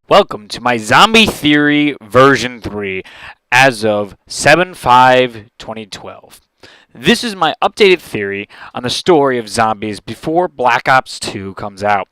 Welcome to my Zombie Theory version 3 as of 7/5/2012. This is my updated theory on the story of zombies before Black Ops 2 comes out.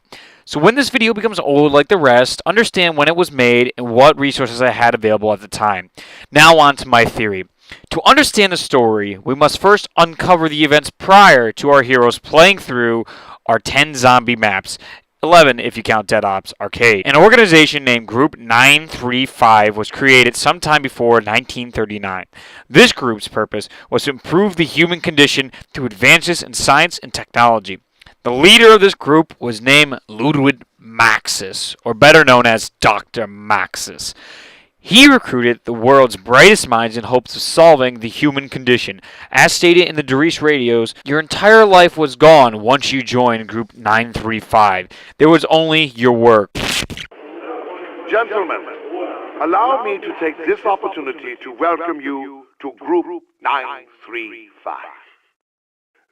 So when this video becomes old like the rest, understand when it was made and what resources I had available at the time. Now on to my theory. To understand the story, we must first uncover the events prior to our heroes playing through our 10 zombie maps. 11 if you count Dead Ops Arcade. An organization named Group 935 was created sometime before 1939. This group's purpose was to improve the human condition through advances in science and technology. The leader of this group was named Ludwig Maxis, or better known as Dr. Maxis. He recruited the world's brightest minds in hopes of solving the human condition. As stated in the Doris radios, your entire life was gone once you joined Group 935. There was only your work. Gentlemen, allow me to take this opportunity to welcome you to Group 935.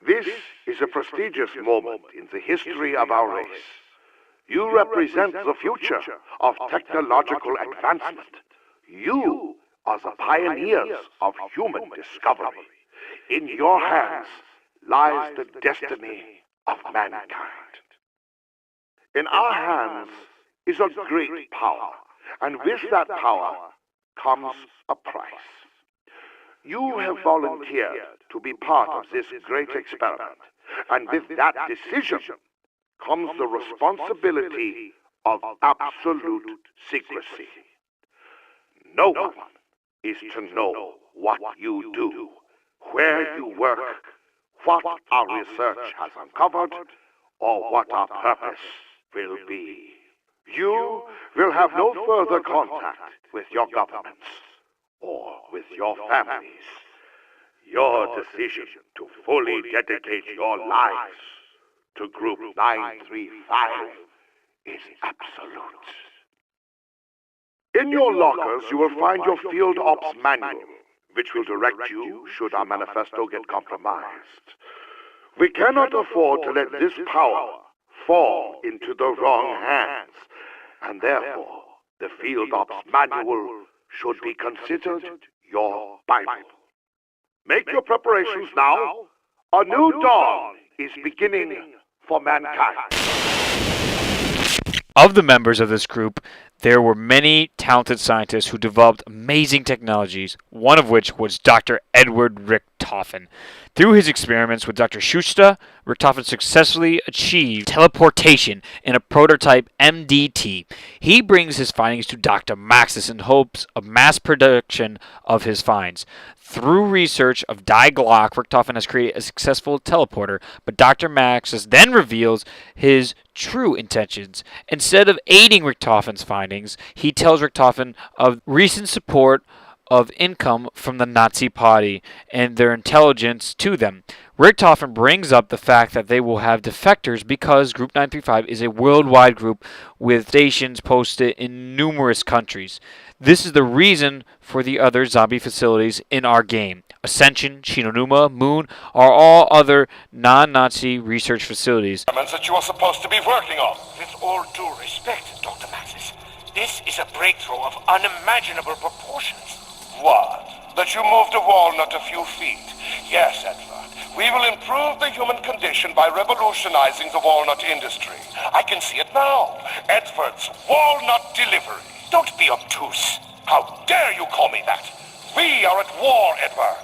This is a prestigious moment in the history of our race. You represent the future of technological advancement. You are the pioneers of human discovery. In your hands lies the destiny of mankind. In our hands is a great power, and with that power comes a price. You have volunteered to be part of this great experiment, and with that decision comes the responsibility of absolute secrecy. No one is to know what you do, where you work, what our research has uncovered, or what our purpose will be. You will have no further contact with your governments or with your families. Your decision to fully dedicate your lives to Group 935 is absolute. In your lockers, you will find your Field Ops Manual, which will direct you should our manifesto get compromised. We cannot afford to let this power fall into the wrong hands, and therefore the Field Ops Manual should be considered your Bible. Make your preparations now. A new dawn is beginning for mankind. Of the members of this group, there were many talented scientists who developed amazing technologies, one of which was Dr. Edward Richtofen. Through his experiments with Dr. Schuster, Richtofen successfully achieved teleportation in a prototype MDT. He brings his findings to Dr. Maxis in hopes of mass production of his finds. Through research of Die Glock, Richtofen has created a successful teleporter, but Dr. Maxis then reveals his true intentions. Instead of aiding Richtofen's findings, he tells Richtofen of recent support of income from the Nazi Party and their intelligence to them. Richtofen brings up the fact that they will have defectors because Group 935 is a worldwide group with stations posted in numerous countries. This is the reason for the other zombie facilities in our game. Ascension, Shinonuma, Moon are all other non-Nazi research facilities. That you are supposed to be working on. With all due respect, Dr. Maxis, this is a breakthrough of unimaginable proportions. What? That you moved a walnut a few feet? Yes, Edward. We will improve the human condition by revolutionizing the walnut industry. I can see it now. Edward's walnut delivery. Don't be obtuse. How dare you call me that? We are at war, Edward.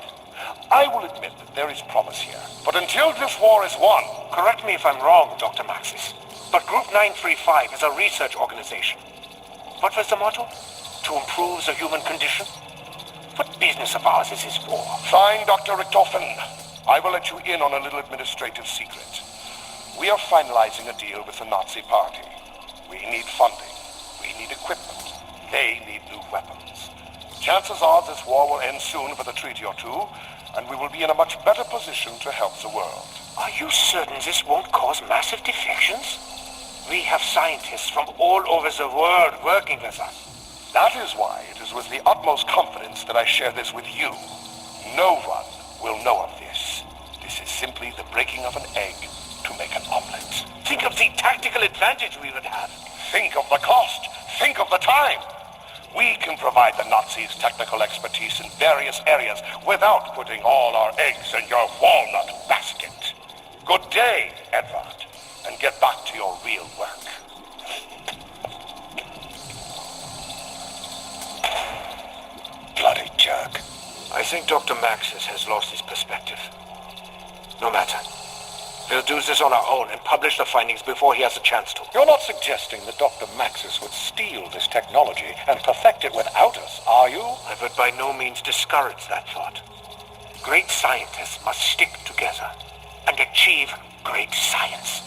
I will admit that there is promise here. But until this war is won... Correct me if I'm wrong, Dr. Maxis, but Group 935 is a research organization. What was the motto? To improve the human condition? What business of ours is this war? Fine, Dr. Richtofen. I will let you in on a little administrative secret. We are finalizing a deal with the Nazi Party. We need funding. We need equipment. They need new weapons. Chances are this war will end soon with a treaty or two, and we will be in a much better position to help the world. Are you certain this won't cause massive defections? We have scientists from all over the world working with us. That is why it is with the utmost confidence that I share this with you. No one will know of this. This is simply the breaking of an egg to make an omelet. Think of the tactical advantage we would have. Think of the cost. Think of the time. provide the Nazis technical expertise in various areas without putting all our eggs in your walnut basket. Good day, Edward, and get back to your real work. Bloody jerk. I think Dr. Maxis has lost his perspective. No matter. We'll do this on our own and publish the findings before he has a chance to. You're not suggesting that Dr. Maxis would steal this technology and perfect it without us, are you? I would by no means discourage that thought. Great scientists must stick together and achieve great science.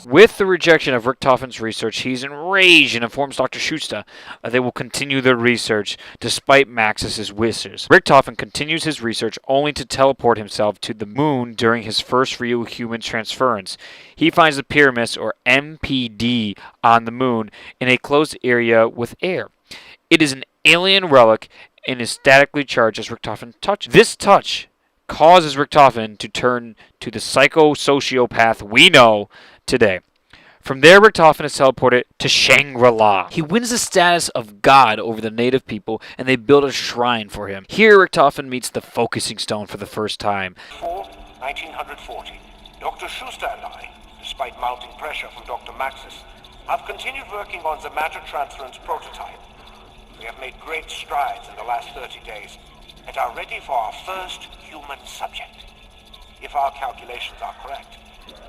With the rejection of Richtofen's research, he's enraged and informs Dr. Schuster that they will continue their research despite Maxis' wishes. Richtofen continues his research only to teleport himself to the moon during his first real human transference. He finds the pyramids, or MPD, on the moon in a closed area with air. It is an alien relic and is statically charged as Richtofen touches. This touch causes Richtofen to turn to the psycho-sociopath we know today. From there, Richtofen is teleported to Shangri-La. He wins the status of god over the native people, and they build a shrine for him. Here, Richtofen meets the focusing stone for the first time. Fall 1940, Dr. Schuster and I, despite mounting pressure from Dr. Maxis, have continued working on the matter transference prototype. We have made great strides in the last 30 days and are ready for our first human subject. If our calculations are correct,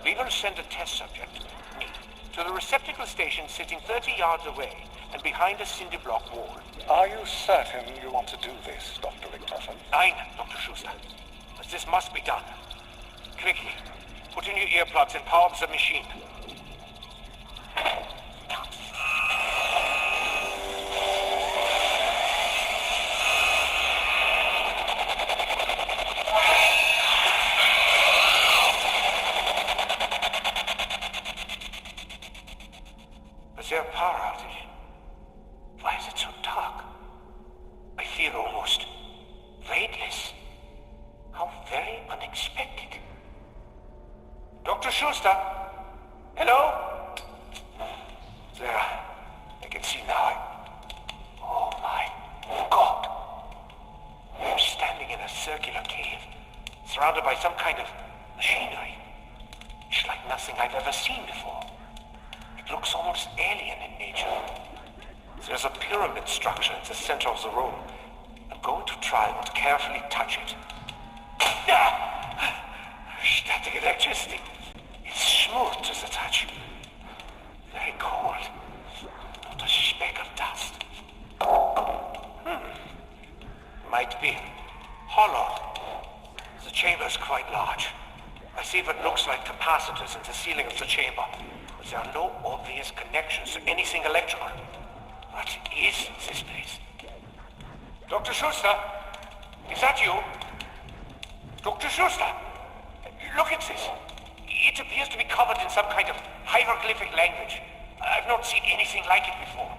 we will send a test subject, me, to the receptacle station sitting 30 yards away and behind a cinder block wall. Are you certain you want to do this, Dr. Richtofen? Nein, Dr. Schuster. But this must be done. Quickly, put in your earplugs and power up the machine. Is there a power outage? Why is it so dark? I feel almost weightless. How very unexpected. Dr. Schuster? Hello? There. I can see now. Oh my God. I'm standing in a circular cave, surrounded by some kind of machinery. It's like nothing I've ever seen before. It looks almost alien in nature. There's a pyramid structure in the center of the room. I'm going to try and carefully touch it. Static electricity. It's smooth to the touch. Very cold. Not a speck of dust. Might be hollow. The chamber is quite large. I see what looks like capacitors in the ceiling of the chamber. But there are no obvious connections to anything electrical. What is this place? Dr. Schuster? Is that you? Dr. Schuster? Look at this. It appears to be covered in some kind of hieroglyphic language. I've not seen anything like it before.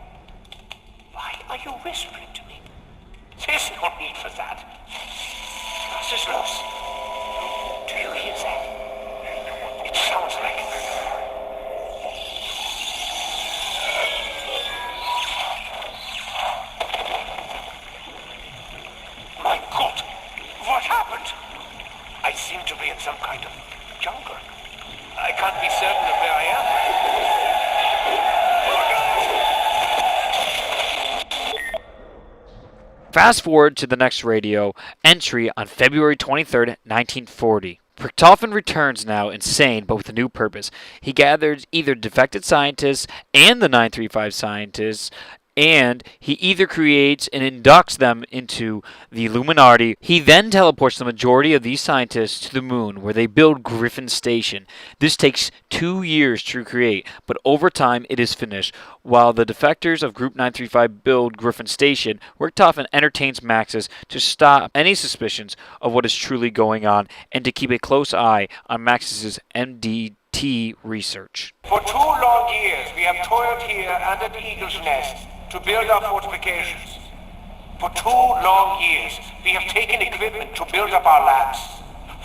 Why are you whispering to me? There's no need for that. What's this loose? Do you hear that? It sounds like... My God! What happened? I seem to be in some kind of jungle. I can't be certain of where I am. Fast forward to the next radio entry on February 23rd, 1940. Richtofen returns now insane, but with a new purpose. He gathers either defected scientists and the 935 scientists, and he either creates and inducts them into the Illuminati. He then teleports the majority of these scientists to the moon, where they build Griffin Station. This takes 2 years to create, but over time it is finished. While the defectors of Group 935 build Griffin Station, Richtofen entertains Maxis to stop any suspicions of what is truly going on and to keep a close eye on Maxis' MDT research. For 2 long years, we have toiled here under the Eagle's Nest to build our fortifications. For 2 long years, we have taken equipment to build up our labs.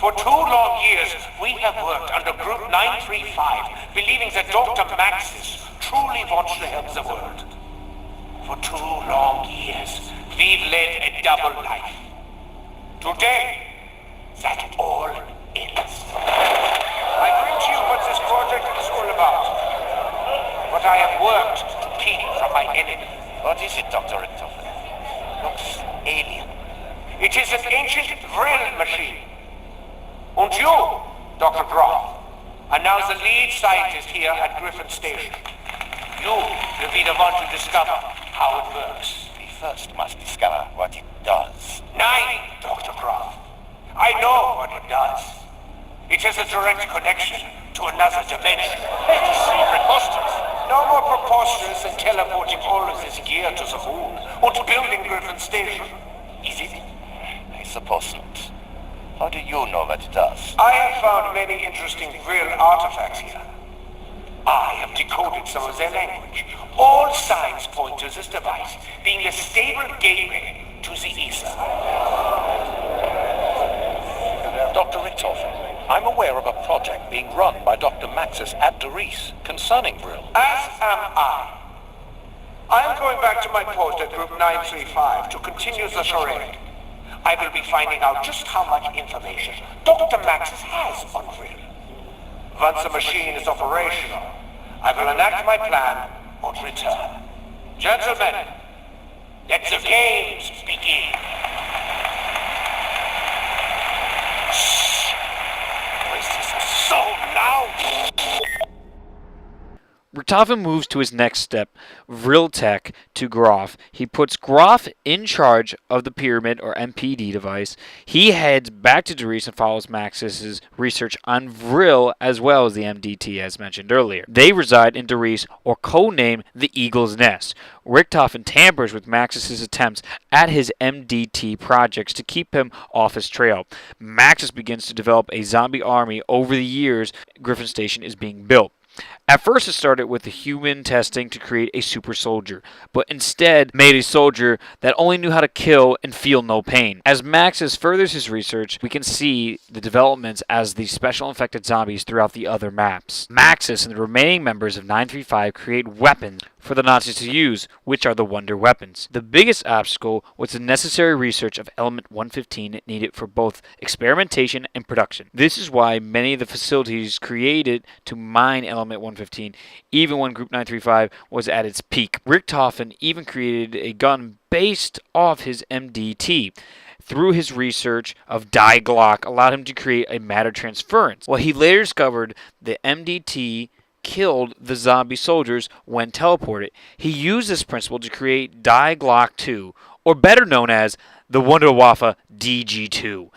For 2 long years, we have worked under Group 935, believing that Dr. Maxis truly wants to help the world. For 2 long years, we've led a double life. Today, that all ends. I bring to you what this project is all about. What I have worked to keep from my enemy. What is it, Dr. Richtofen? Looks alien. It is an ancient drill machine. And you, Dr. Groff, are now the lead scientist here at Griffin Station. You will be the one to discover how it works. We first must discover what it does. Nein, Dr. Groff. I know what it does. It has a direct connection to another dimension. It is so preposterous. No more preposterous than teleporting all of this gear to the moon and building Griffin Station. Is it? I suppose not. How do you know what it does? I have found many interesting real artifacts here. I have decoded some of their language. All signs point to this device being a stable gateway to the ether. Dr. Richtofen, I'm aware of a project being run by Dr. Maxis at Doris concerning Brill. As am I. I am going back to my post at Group 935 to continue the charade. I will be finding out just how much information Dr. Maxis has on Brill. Once the machine is operational, I will enact my plan and return. Gentlemen, let the games begin. Shh! Voices are so loud! Richtofen moves to his next step, Vriltech, to Groff. He puts Groff in charge of the Pyramid or MPD device. He heads back to Doris and follows Maxis' research on Vril as well as the MDT as mentioned earlier. They reside in Doris, or codenamed the Eagle's Nest. Richtofen tampers with Maxis' attempts at his MDT projects to keep him off his trail. Maxis begins to develop a zombie army over the years Griffin Station is being built. At first it started with the human testing to create a super soldier, but instead made a soldier that only knew how to kill and feel no pain. As Maxis furthers his research, we can see the developments as the special infected zombies throughout the other maps. Maxis and the remaining members of 935 create weapons for the Nazis to use, which are the Wonder Weapons. The biggest obstacle was the necessary research of Element 115 needed for both experimentation and production. This is why many of the facilities created to mine Element 115, even when Group 935 was at its peak. Richtofen even created a gun based off his MDT. Through his research of Die Glock allowed him to create a matter transference. Well, he later discovered the MDT killed the zombie soldiers when teleported. He used this principle to create Die Glock 2, or better known as the Wunderwaffe DG2.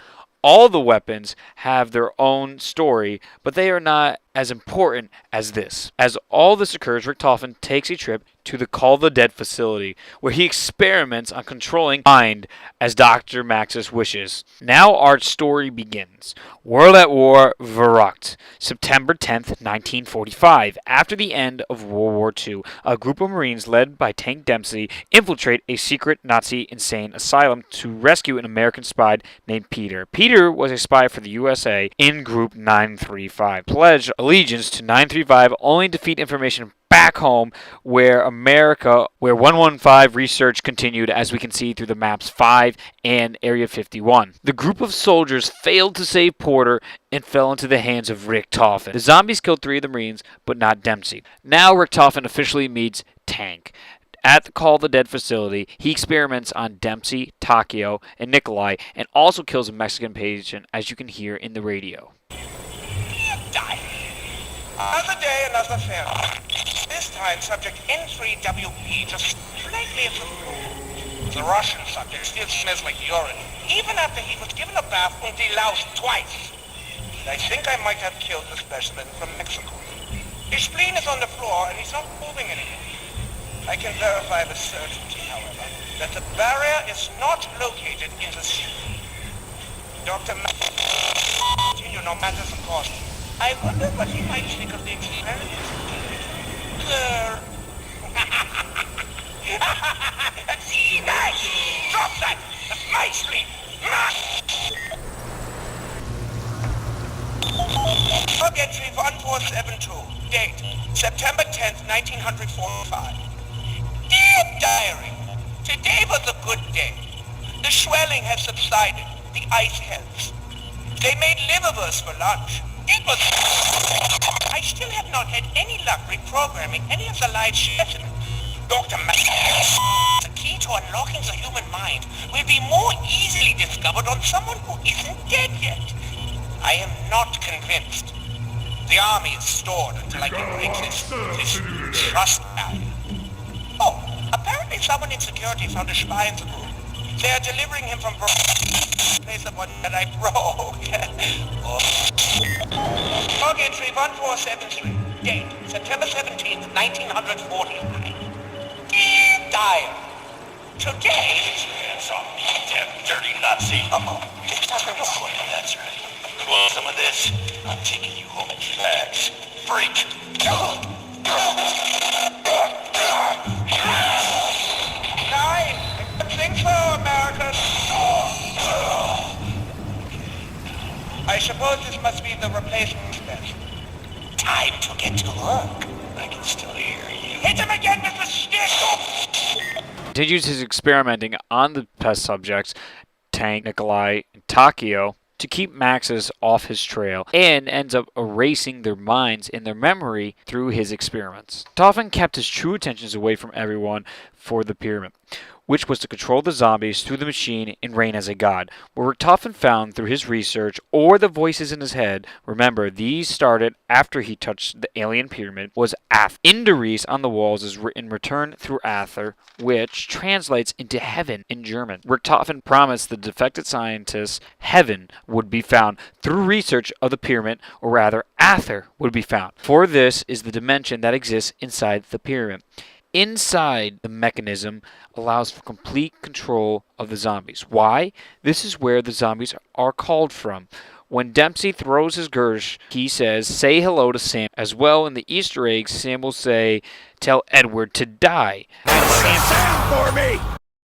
All the weapons have their own story, but they are not as important as this. As all this occurs, Richtofen takes a trip to the Call the Dead facility, where he experiments on controlling mind as Dr. Maxis wishes. Now our story begins. World at War, Verrückt, September 10th, 1945. After the end of World War II, a group of Marines led by Tank Dempsey infiltrate a secret Nazi insane asylum to rescue an American spy named Peter. Peter was a spy for the USA in Group 935. Pledged allegiance to 935 only to feed information back home where 115 research continued, as we can see through the maps 5 and Area 51. The group of soldiers failed to save Porter and fell into the hands of Richtofen. The zombies killed 3 of the Marines, but not Dempsey. Now Richtofen officially meets Tank. At the Call the Dead facility, he experiments on Dempsey, Takio, and Nikolai, and also kills a Mexican patient, as you can hear in the radio. Die. Another day, another failure. This time, subject N3WP just slightly improved. The Russian subject still smells like urine, even after he was given a bath and deloused twice. I think I might have killed the specimen from Mexico. His spleen is on the floor, and he's not moving anymore. I can verify with certainty, however, that the barrier is not located in the sea. Dr. Continue no matter the cost. I wonder what he might think of the experiment. Nice! Drop that! My spleen! Log entry 1472. Date, September 10th, 1945. Dear Diary. Today was a good day. The swelling has subsided. The ice helps. They made liverwurst for lunch. It was... I still have not had any luck reprogramming any of the live specimens. Dr. Maxis, the key to unlocking the human mind will be more easily discovered on someone who isn't dead yet. I am not convinced. The army is stored until I can break this trust barrier. Oh, apparently someone in security found a spy in the room. They are delivering him from place of one that I broke. Log entry 1473. Date, September 17th, 1949. Diary. Today... Hands on me, damn dirty Nazi. Uh-oh. This doesn't look good. That's right. Want some of this? I'm taking you home in flags. Freak! Nine! Think so, America. I suppose this must be the replacement special. Time to get to work. I can still hear you. Hit him again, Mr. Stick! Continues his experimenting on the test subjects, Tank, Nikolai, and Takio, to keep Maxis off his trail, and ends up erasing their minds and their memory through his experiments. Richtofen kept his true attentions away from everyone for the pyramid, which was to control the zombies through the machine and reign as a god. What Richtofen found through his research, or the voices in his head, remember these started after he touched the alien pyramid, was Ath. Inderies on the walls is written return through Ather, which translates into heaven in German. Richtofen promised the defected scientists heaven would be found through research of the pyramid, or rather Ather would be found. For this is the dimension that exists inside the pyramid. Inside the mechanism allows for complete control of the zombies. Why? This is where the zombies are called from. When Dempsey throws his Gersh, he says, say hello to Sam. As well, in the Easter eggs, Sam will say, tell Edward to die. Sam for me!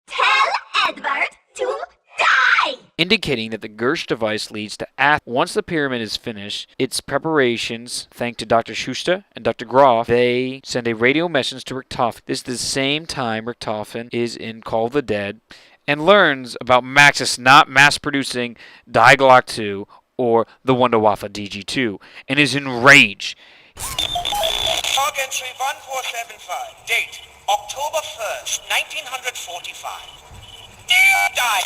Tell Edward to die! Indicating that the Gersh device leads to Ath. Once the pyramid is finished, its preparations, thanks to Dr. Schuster and Dr. Groff, they send a radio message to Richtofen. This is the same time Richtofen is in Call of the Dead and learns about Maxis not mass-producing Die Glock 2 or the Wunderwaffe DG2 and is enraged. Log entry 1475. Date, October 1st, 1945. Die.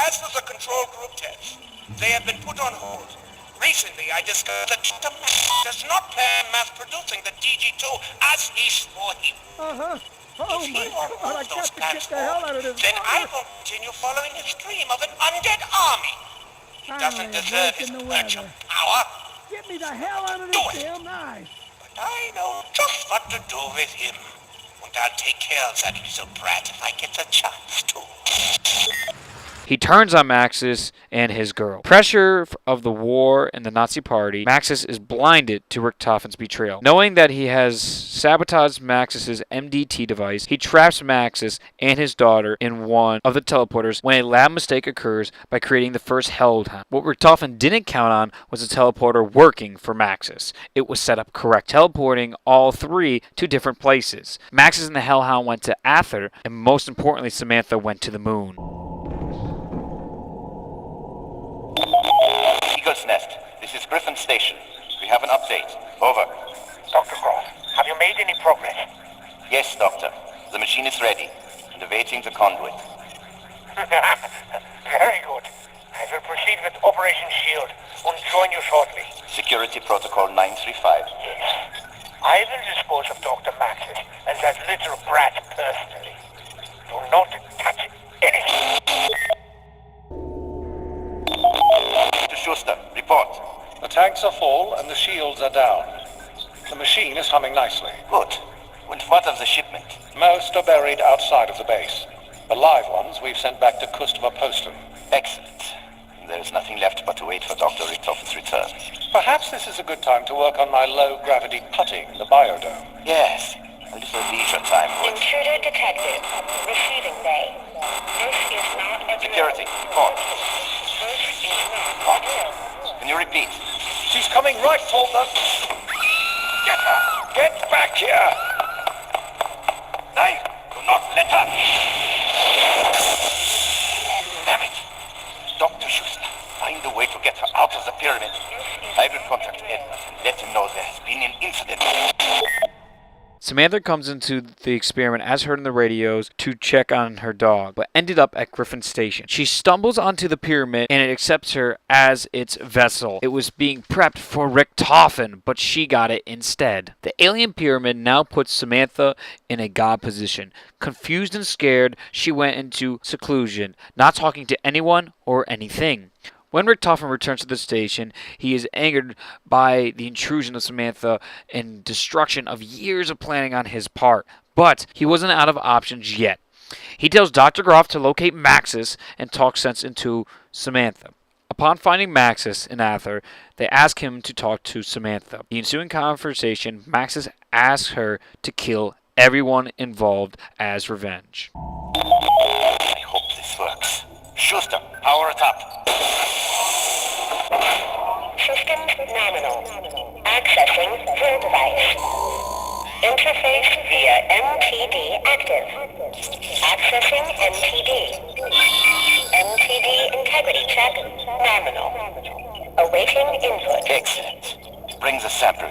As for the control group tests, they have been put on hold. Recently, I discovered that Dr. Maxis does not plan mass-producing the DG2 as he swore he would. Oh If he my won't God, I move those got to plans get the hell out of forward, this then I fire. will continue following his dream of an undead army. He doesn't Finally, a deserve break his in the virtual weather. power, Get me the hell out of Do this it. damn knife. but I know just what to do with him. And I'll take care of that little brat if I get the chance to. He turns on Maxis and his girl. Pressure of the war and the Nazi party, Maxis is blinded to Richtofen's betrayal. Knowing that he has sabotaged Maxis' MDT device, he traps Maxis and his daughter in one of the teleporters when a lab mistake occurs by creating the first Hellhound. What Richtofen didn't count on was the teleporter working for Maxis. It was set up correct, teleporting all three to different places. Maxis and the Hellhound went to Ather, and most importantly, Samantha went to the moon. Eagle's Nest, this is Griffin Station. We have an update. Over. Dr. Groff, have you made any progress? Yes, Doctor. The machine is ready and awaiting the conduit. Very good. I will proceed with Operation Shield and join you shortly. Security Protocol 935. Yes. I will dispose of Dr. Maxis and that little brat personally. Do not touch anything. Mr. Schuster, report. The tanks are full and the shields are down. The machine is humming nicely. Good. And what of the shipment? Most are buried outside of the base. The live ones we've sent back to Kustova Postum. Excellent. There is nothing left but to wait for Dr. Richtofen's return. Perhaps this is a good time to work on my low-gravity putting in the biodome. Yes, a little leisure time would. Intruder detected. Receiving bay. This is not a Security, report. This is not a drill. Can you repeat? She's coming right for them. Get her! Get back here! I do not let her. Damn it. Dr. Schuster, find a way to get her out of the pyramid. I will contact Edward and let him know there has been an incident. Samantha comes into the experiment as heard in the radios to check on her dog, but ended up at Griffin Station. She stumbles onto the pyramid and it accepts her as its vessel. It was being prepped for Richtofen, but she got it instead. The alien pyramid now puts Samantha in a god position. Confused and scared, she went into seclusion, not talking to anyone or anything. When Richtofen returns to the station, he is angered by the intrusion of Samantha and destruction of years of planning on his part. But he wasn't out of options yet. He tells Dr. Groff to locate Maxis and talk sense into Samantha. Upon finding Maxis in Aether, they ask him to talk to Samantha. The ensuing conversation, Maxis asks her to kill everyone involved as revenge. I hope this works. Schuster, power it up. Systems nominal. Accessing full device. Interface via MTD active. Accessing MTD. MTD integrity check nominal. Awaiting input. Excellent. Bring the sample.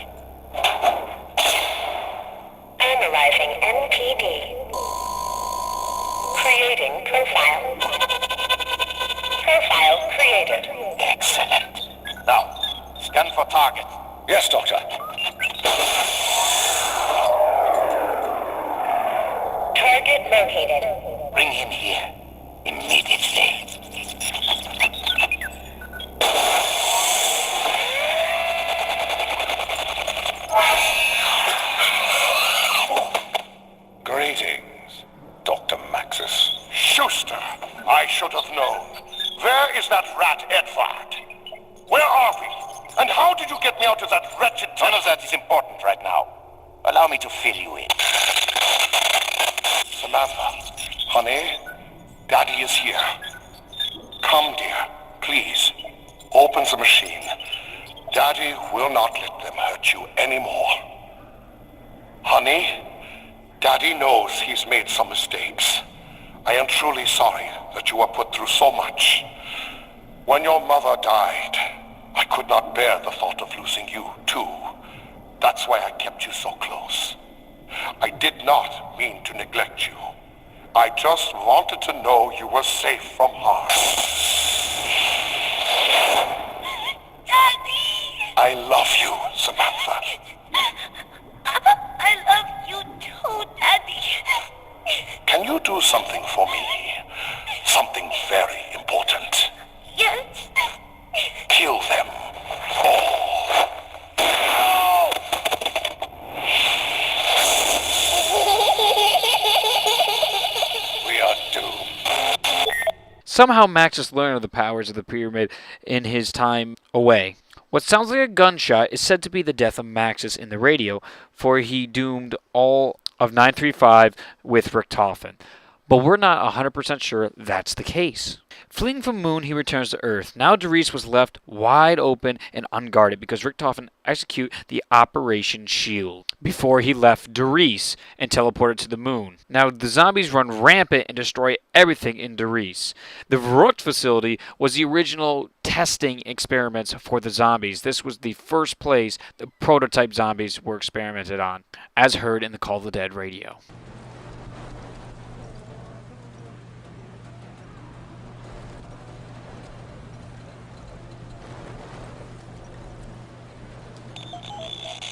Analyzing MTD. Creating profile. Profile created. Excellent. Now, scan for target. Yes, Doctor. Target located. Bring him here. Immediately. Greetings, Dr. Maxis. Schuster, I should have known. Where is that rat Edward? Where are we? And how did you get me out of that wretched None tunnel? of that is important right now. Allow me to fill you in. Samantha, honey, Daddy is here. Come, dear, please. Open the machine. Daddy will not let them hurt you anymore. Honey, Daddy knows he's made some mistakes. I am truly sorry that you were put through so much. When your mother died, I could not bear the thought of losing you, too. That's why I kept you so close. I did not mean to neglect you. I just wanted to know you were safe from harm. Daddy! I love you, Samantha. I love you too, Daddy. Can you do something for me? Something very important. Yes. Kill them all. We are doomed. Somehow Maxis learned of the powers of the pyramid in his time away. What sounds like a gunshot is said to be the death of Maxis in the radio, for he doomed all of 935 with Richtofen. But we're not 100% sure that's the case. Fleeing from Moon, he returns to Earth. Now Doris was left wide open and unguarded because Richtofen executed the Operation Shield before he left Doris and teleported to the Moon. Now the zombies run rampant and destroy everything in Doris. The Verrückt facility was the original testing experiments for the zombies. This was the first place the prototype zombies were experimented on, as heard in the Call of the Dead radio.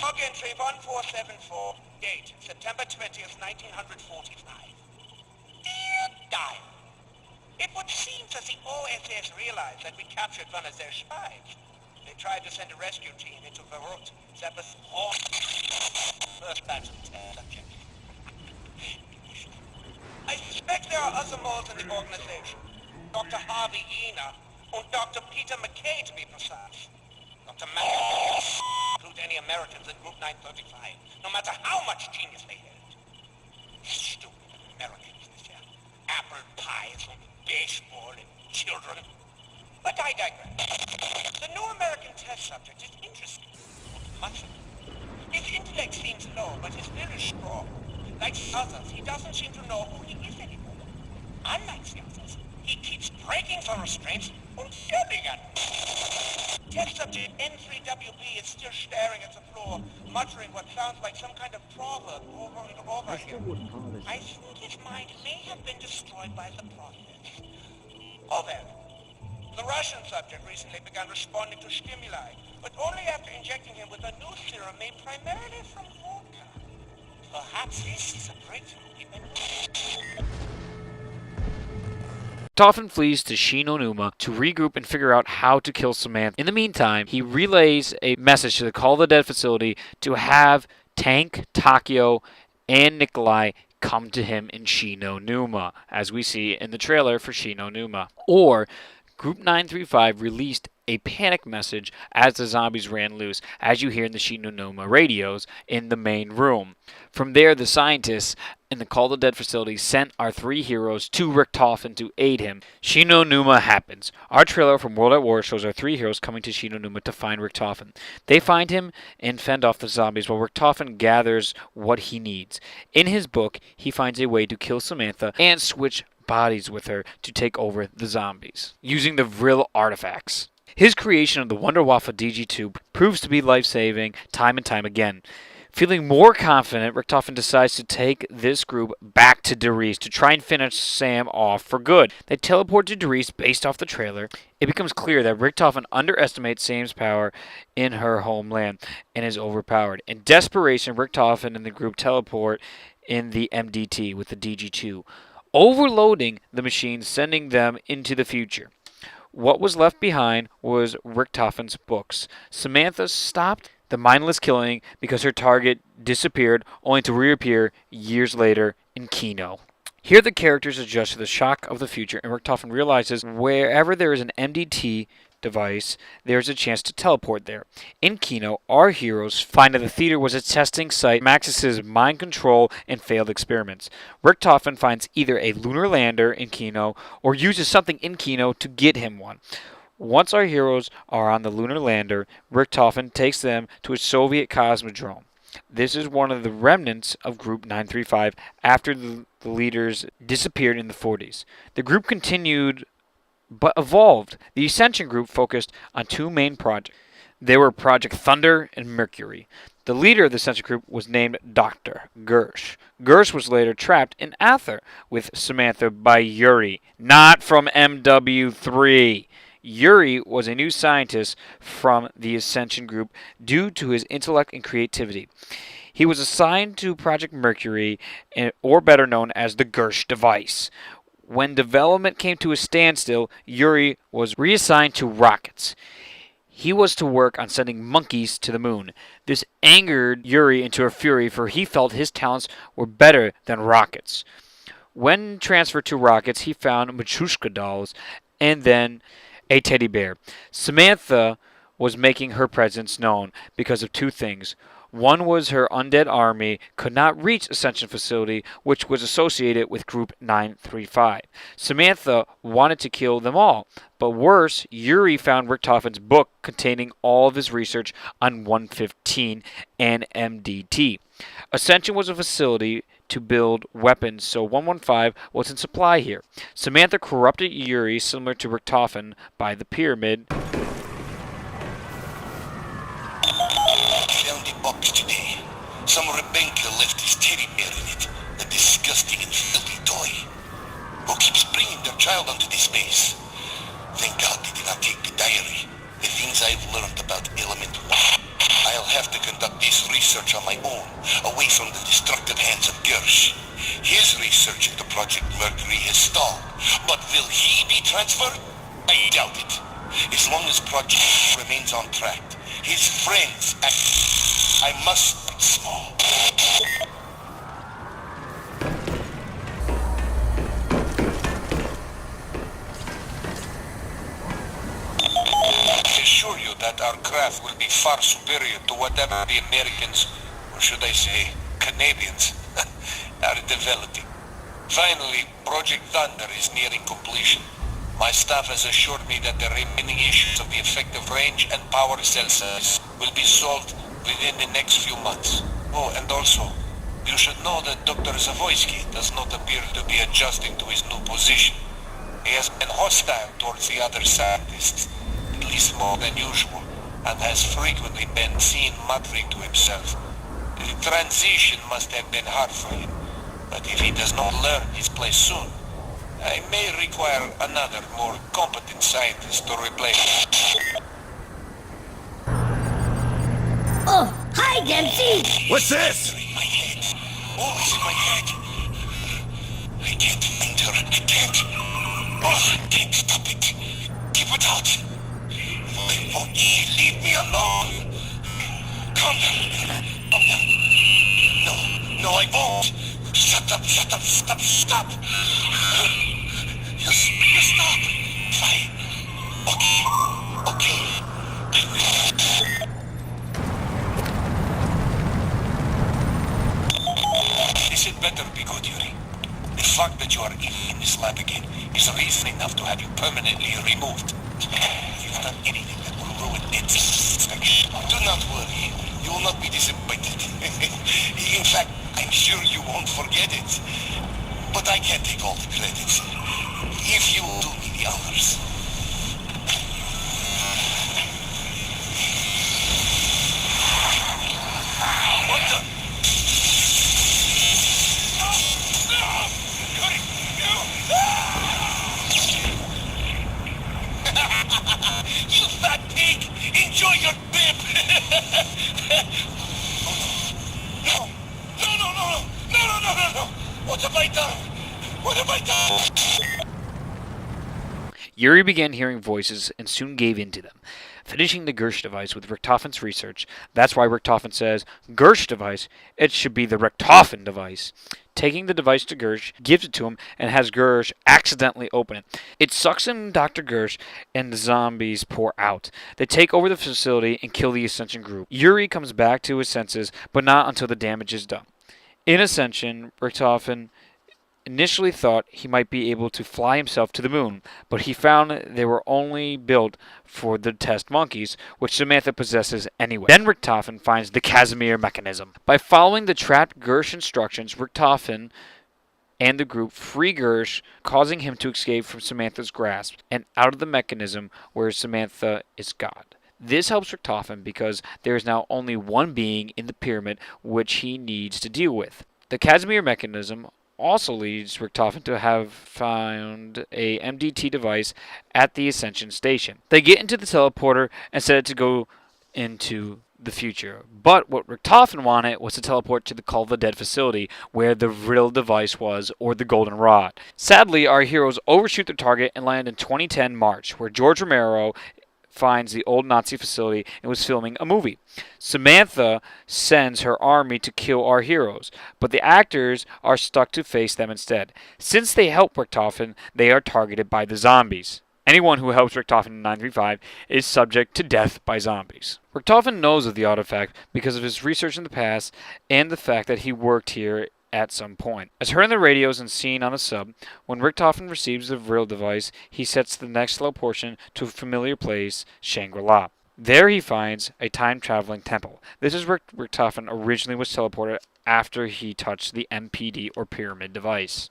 Log entry 1474. Date, September 20th, 1945. Dear Dial, it would seem that the OSS realized that we captured one of their spies. They tried to send a rescue team into Verrückt. That was all. First batch of test subjects. I suspect there are other moles in the organization. Dr. Harvey Ena and Dr. Peter McKay, to be precise. Dr. Maxis include any Americans in Group 935, no matter how much genius they held. Stupid Americans this year. Apple pies and baseball and children. But I digress. The new American test subject is interesting. Much. His intellect seems low, but his will is strong. Like the others, he doesn't seem to know who he is anymore. Unlike the others, he keeps breaking the restraints and yelling at me. Test subject N3WB is still staring at the floor, muttering what sounds like some kind of proverb over and over again. I think his mind may have been destroyed by the process. Oh well. The Russian subject recently began responding to stimuli, but only after injecting him with a new serum made primarily from vodka. Perhaps this is a breakthrough we've been missing. Richtofen flees to Shinonuma to regroup and figure out how to kill Samantha. In the meantime, he relays a message to the Call of the Dead facility to have Tank, Takio, and Nikolai come to him in Shinonuma, as we see in the trailer for Shinonuma. Or, Group 935 released a panic message as the zombies ran loose, as you hear in the Shinonuma radios in the main room. From there, the scientists in the Call of the Dead facility sent our three heroes to Richtofen to aid him. Shinonuma happens. Our trailer from World at War shows our three heroes coming to Shinonuma to find Richtofen. They find him and fend off the zombies while Richtofen gathers what he needs. In his book, he finds a way to kill Samantha and switch bodies with her to take over the zombies, using the Vril artifacts. His creation of the Wunderwaffe DG2 proves to be life-saving time and time again. Feeling more confident, Richtofen decides to take this group back to Derice to try and finish Sam off for good. They teleport to Derice based off the trailer. It becomes clear that Richtofen underestimates Sam's power in her homeland and is overpowered. In desperation, Richtofen and the group teleport in the MDT with the DG2, overloading the machines, sending them into the future. What was left behind was Richtofen's books. Samantha stopped the mindless killing because her target disappeared, only to reappear years later in Kino. Here the characters adjust to the shock of the future, and Richtofen realizes wherever there is an MDT device, there's a chance to teleport there. In Kino, our heroes find that the theater was a testing site for Maxis' mind control and failed experiments. Richtofen finds either a lunar lander in Kino or uses something in Kino to get him one. Once our heroes are on the lunar lander, Richtofen takes them to a Soviet cosmodrome. This is one of the remnants of Group 935 after the leaders disappeared in the 40s. The group continued but evolved. The Ascension group focused on two main projects. They were Project Thunder and Mercury. The leader of the Ascension group was named Dr. Gersh. Gersh was later trapped in Aether with Samantha by Yuri, not from MW3. Yuri was a new scientist from the Ascension group due to his intellect and creativity. He was assigned to Project Mercury, or better known as the Gersh device. When development came to a standstill, Yuri was reassigned to rockets. He was to work on sending monkeys to the moon. This angered Yuri into a fury, for he felt his talents were better than rockets. When transferred to rockets, he found Matryoshka dolls and then a teddy bear. Samantha was making her presence known because of two things. One was her undead army could not reach Ascension facility, which was associated with Group 935. Samantha wanted to kill them all, but worse, Yuri found Richtofen's book containing all of his research on 115 and MDT. Ascension was a facility to build weapons, so 115 was in supply here. Samantha corrupted Yuri, similar to Richtofen, by the pyramid. Box today. Some Rebecca left his teddy bear in it. A disgusting and filthy toy. Who keeps bringing their child onto this base? Thank God they did not take the diary. The things I've learned about Element 1. I'll have to conduct this research on my own, away from the destructive hands of Gersh. His research into Project Mercury has stalled, but will he be transferred? I doubt it. As long as Project remains on track, his friends I must start small. I assure you that our craft will be far superior to whatever the Americans, or should I say, Canadians, are developing. Finally, Project Thunder is nearing completion. My staff has assured me that the remaining issues of the effective range and power cell size will be solved within the next few months. Oh, and also, You should know that Dr. Zavoyski does not appear to be adjusting to his new position. He has been hostile towards the other scientists, at least more than usual, and has frequently been seen muttering to himself. The transition must have been hard for him, but if he does not learn his place soon, I may require another, more competent scientist to replace him. Oh, hi, Dempsey! What's this? In my head. Always in my head. I can't find her. I can't. Oh, I can't stop it. Keep it out. Why won't you leave me alone? Calm down. Calm down. No, I won't. Shut up. Stop. You stop. Fine. Okay. I will. This had better be good, Yuri. The fact that you are in this lab again is reason enough to have you permanently removed. If you've done anything that will ruin its inspection, do not worry. You will not be disappointed. In fact, I'm sure you won't forget it. But I can't take all the credit. If you will do me the honors. What the? You fat pig! Enjoy your bib! No! What have I done? Yuri began hearing voices and soon gave in to them. Finishing the Gersh device with Richtofen's research, that's why Richtofen says, Gersh device, it should be the Richtofen device. Taking the device to Gersh, gives it to him, and has Gersh accidentally open it. It sucks in Dr. Gersh, and the zombies pour out. They take over the facility and kill the Ascension group. Yuri comes back to his senses, but not until the damage is done. In Ascension, Richtofen initially thought he might be able to fly himself to the moon, but he found they were only built for the test monkeys, which Samantha possesses anyway. Then Richtofen finds the Casimir mechanism. By following the trapped Gersh instructions, Richtofen and the group free Gersh, causing him to escape from Samantha's grasp and out of the mechanism where Samantha is God. This helps Richtofen because there is now only one being in the pyramid which he needs to deal with. The Casimir mechanism also leads Richtofen to have found a MDT device at the Ascension station. They get into the teleporter and set it to go into the future. But what Richtofen wanted was to teleport to the Call of the Dead facility where the real device was, or the Golden Rod. Sadly, our heroes overshoot their target and land in 2010 March, where George Romero finds the old Nazi facility and was filming a movie. Samantha sends her army to kill our heroes, but the actors are stuck to face them instead. Since they help Richtofen, they are targeted by the zombies. Anyone who helps Richtofen in 935 is subject to death by zombies. Richtofen knows of the artifact because of his research in the past and the fact that he worked here at some point. As heard on the radios and seen on the sub, when Richtofen receives the real device, he sets the next teleportation to a familiar place, Shangri-La. There he finds a time-traveling temple. This is where Richtofen originally was teleported after he touched the MPD or pyramid device.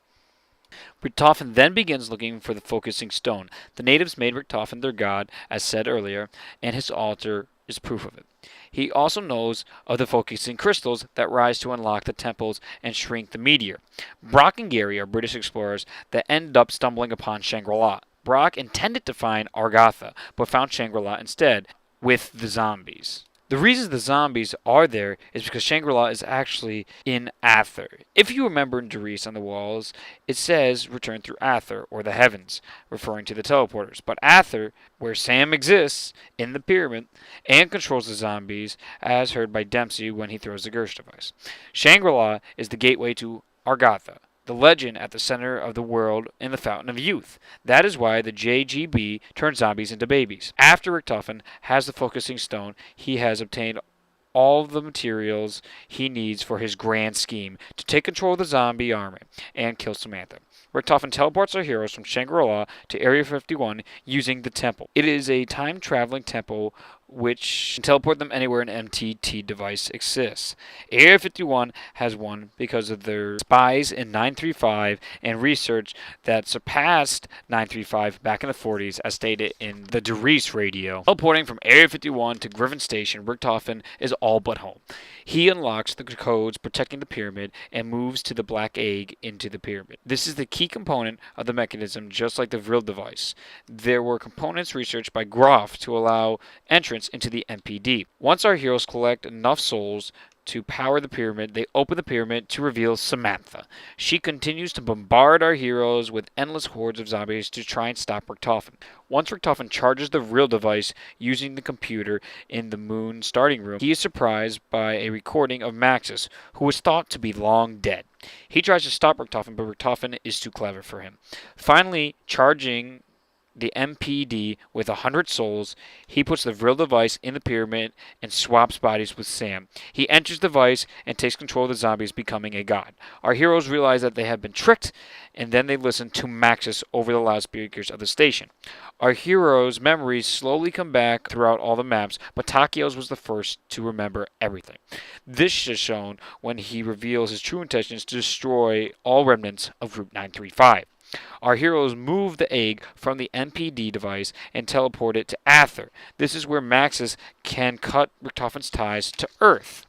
Richtofen then begins looking for the focusing stone. The natives made Richtofen their god, as said earlier, and his altar is proof of it. He also knows of the focusing crystals that rise to unlock the temples and shrink the meteor. Brock and Gary are British explorers that end up stumbling upon Shangri-La. Brock intended to find Argatha, but found Shangri-La instead, with the zombies. The reason the zombies are there is because Shangri-La is actually in Aether. If you remember in Doris on the walls, it says return through Aether, or the heavens, referring to the teleporters. But Aether, where Sam exists in the pyramid and controls the zombies, as heard by Dempsey when he throws the Gersh device. Shangri-La is the gateway to Argatha, the legend at the center of the world in the Fountain of Youth. That is why the JGB turns zombies into babies. After Richtofen has the focusing stone, he has obtained all the materials he needs for his grand scheme to take control of the zombie army and kill Samantha. Richtofen teleports our heroes from Shangri-La to Area 51 using the temple. It is a time-traveling temple which can teleport them anywhere an MTT device exists. Area 51 has one because of their spies in 935 and research that surpassed 935 back in the 40s, as stated in the Derice radio. Teleporting from Area 51 to Griffin Station, Richtofen is all but home. He unlocks the codes protecting the pyramid and moves to the black egg into the pyramid. This is the key component of the mechanism, just like the Vril device. There were components researched by Groff to allow entrance into the MPD. Once our heroes collect enough souls to power the pyramid, they open the pyramid to reveal Samantha. She continues to bombard our heroes with endless hordes of zombies to try and stop Richtofen. Once Richtofen charges the Vril device using the computer in the moon starting room, he is surprised by a recording of Maxis, who was thought to be long dead. He tries to stop Richtofen, but Richtofen is too clever for him. Finally, charging the MPD with 100 souls, he puts the Vril device in the pyramid and swaps bodies with Sam. He enters the device and takes control of the zombies, becoming a god. Our heroes realize that they have been tricked, and then they listen to Maxis over the loudspeakers of the station. Our heroes' memories slowly come back throughout all the maps, but Takio's was the first to remember everything. This is shown when he reveals his true intentions to destroy all remnants of Group 935. Our heroes move the egg from the MPD device and teleport it to Aether. This is where Maxis can cut Richtofen's ties to Earth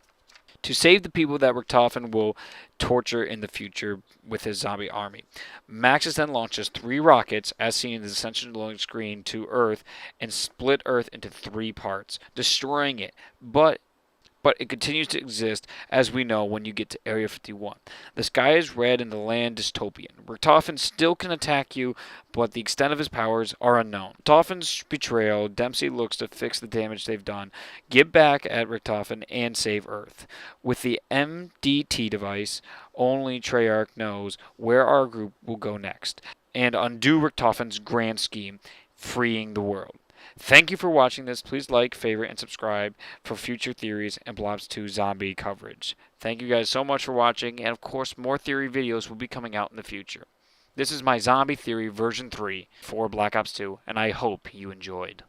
to save the people that Richtofen will torture in the future with his zombie army. Maxis then launches 3 rockets, as seen in the Ascension loading screen, to Earth and split Earth into 3 parts, destroying it. But it continues to exist, as we know when you get to Area 51. The sky is red and the land dystopian. Richtofen still can attack you, but the extent of his powers are unknown. Richtofen's betrayal, Dempsey looks to fix the damage they've done, get back at Richtofen, and save Earth. With the MDT device, only Treyarch knows where our group will go next, and undo Richtofen's grand scheme, freeing the world. Thank you for watching this. Please like, favorite, and subscribe for future theories and Blobs 2 zombie coverage. Thank you guys so much for watching, and of course more theory videos will be coming out in the future. This is my zombie theory version 3 for Black Ops 2, and I hope you enjoyed.